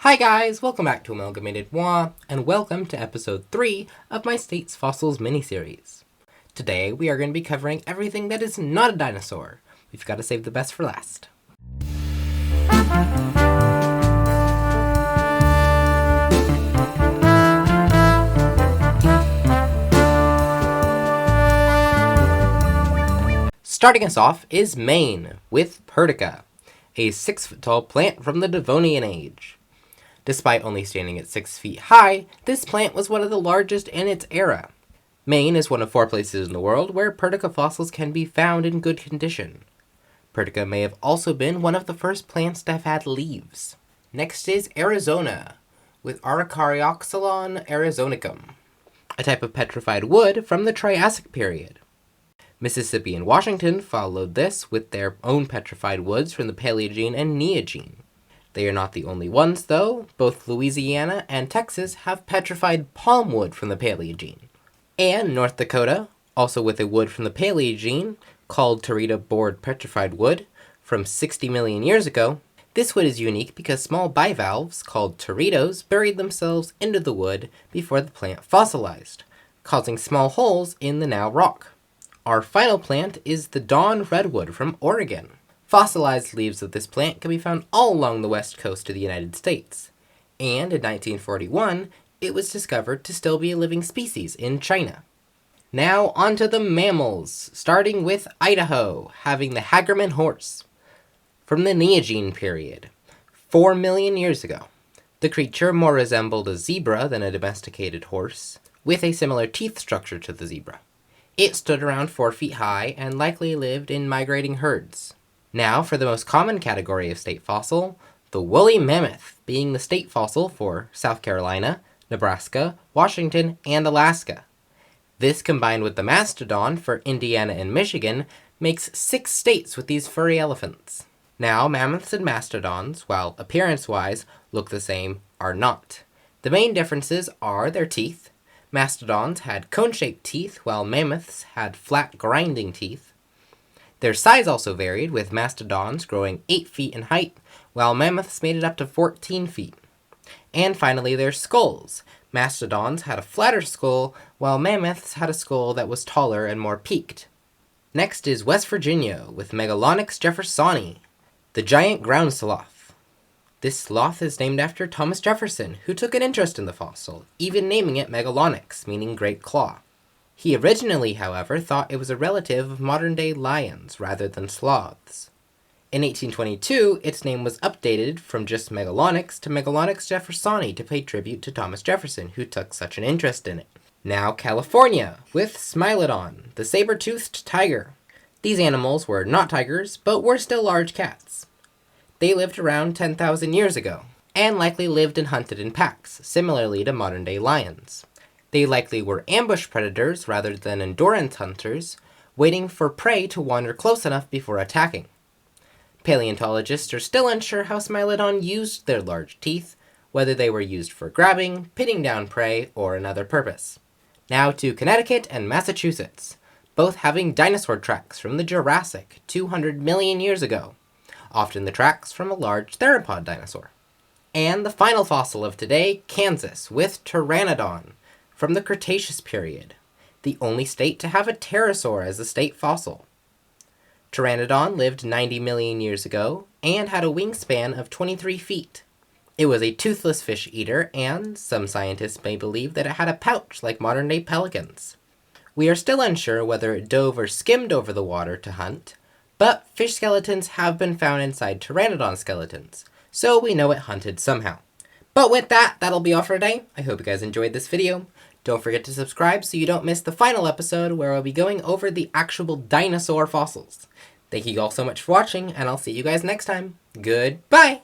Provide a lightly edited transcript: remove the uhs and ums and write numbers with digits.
Hi guys, welcome back to Amalgamated Moi, and welcome to episode 3 of my States Fossils miniseries. Today we are going to be covering everything that is not a dinosaur. We've got to save the best for last. Starting us off is Maine, with Pertica, a 6-foot-tall plant from the Devonian Age. Despite only standing at 6 feet high, this plant was one of the largest in its era. Maine is one of 4 places in the world where Pertica fossils can be found in good condition. Pertica may have also been one of the first plants to have had leaves. Next is Arizona, with Araucarioxylon arizonicum, a type of petrified wood from the Triassic period. Mississippi and Washington followed this with their own petrified woods from the Paleogene and Neogene. They are not the only ones, though. Both Louisiana and Texas have petrified palm wood from the Paleogene. And North Dakota, also with a wood from the Paleogene, called Teredo bored petrified wood, from 60 million years ago. This wood is unique because small bivalves, called teredos, buried themselves into the wood before the plant fossilized, causing small holes in the now rock. Our final plant is the Dawn redwood from Oregon. Fossilized leaves of this plant can be found all along the west coast of the United States, and in 1941, it was discovered to still be a living species in China. Now onto the mammals, starting with Idaho, having the Hagerman horse. From the Neogene period, 4 million years ago, the creature more resembled a zebra than a domesticated horse, with a similar teeth structure to the zebra. It stood around 4 feet high and likely lived in migrating herds. Now for the most common category of state fossil, the woolly mammoth, being the state fossil for South Carolina, Nebraska, Washington, and Alaska. This combined with the mastodon for Indiana and Michigan makes 6 states with these furry elephants. Now mammoths and mastodons, while appearance-wise look the same, are not. The main differences are their teeth. Mastodons had cone-shaped teeth while mammoths had flat grinding teeth. Their size also varied, with mastodons growing 8 feet in height, while mammoths made it up to 14 feet. And finally, their skulls. Mastodons had a flatter skull, while mammoths had a skull that was taller and more peaked. Next is West Virginia, with Megalonyx jeffersoni, the giant ground sloth. This sloth is named after Thomas Jefferson, who took an interest in the fossil, even naming it Megalonyx, meaning great claw. He originally, however, thought it was a relative of modern-day lions rather than sloths. In 1822, its name was updated from just Megalonyx to Megalonyx jeffersoni to pay tribute to Thomas Jefferson, who took such an interest in it. Now California, with Smilodon, the saber-toothed tiger. These animals were not tigers, but were still large cats. They lived around 10,000 years ago, and likely lived and hunted in packs, similarly to modern-day lions. They likely were ambush predators rather than endurance hunters, waiting for prey to wander close enough before attacking. Paleontologists are still unsure how Smilodon used their large teeth, whether they were used for grabbing, pinning down prey, or another purpose. Now to Connecticut and Massachusetts, both having dinosaur tracks from the Jurassic 200 million years ago, often the tracks from a large theropod dinosaur. And the final fossil of today, Kansas, with Pteranodon, from the Cretaceous period, the only state to have a pterosaur as a state fossil. Pteranodon lived 90 million years ago and had a wingspan of 23 feet. It was a toothless fish eater, and some scientists may believe that it had a pouch like modern-day pelicans. We are still unsure whether it dove or skimmed over the water to hunt, but fish skeletons have been found inside Pteranodon skeletons, so we know it hunted somehow. But with that, that'll be all for today. I hope you guys enjoyed this video. Don't forget to subscribe so you don't miss the final episode where I'll be going over the actual dinosaur fossils. Thank you all so much for watching, and I'll see you guys next time. Goodbye!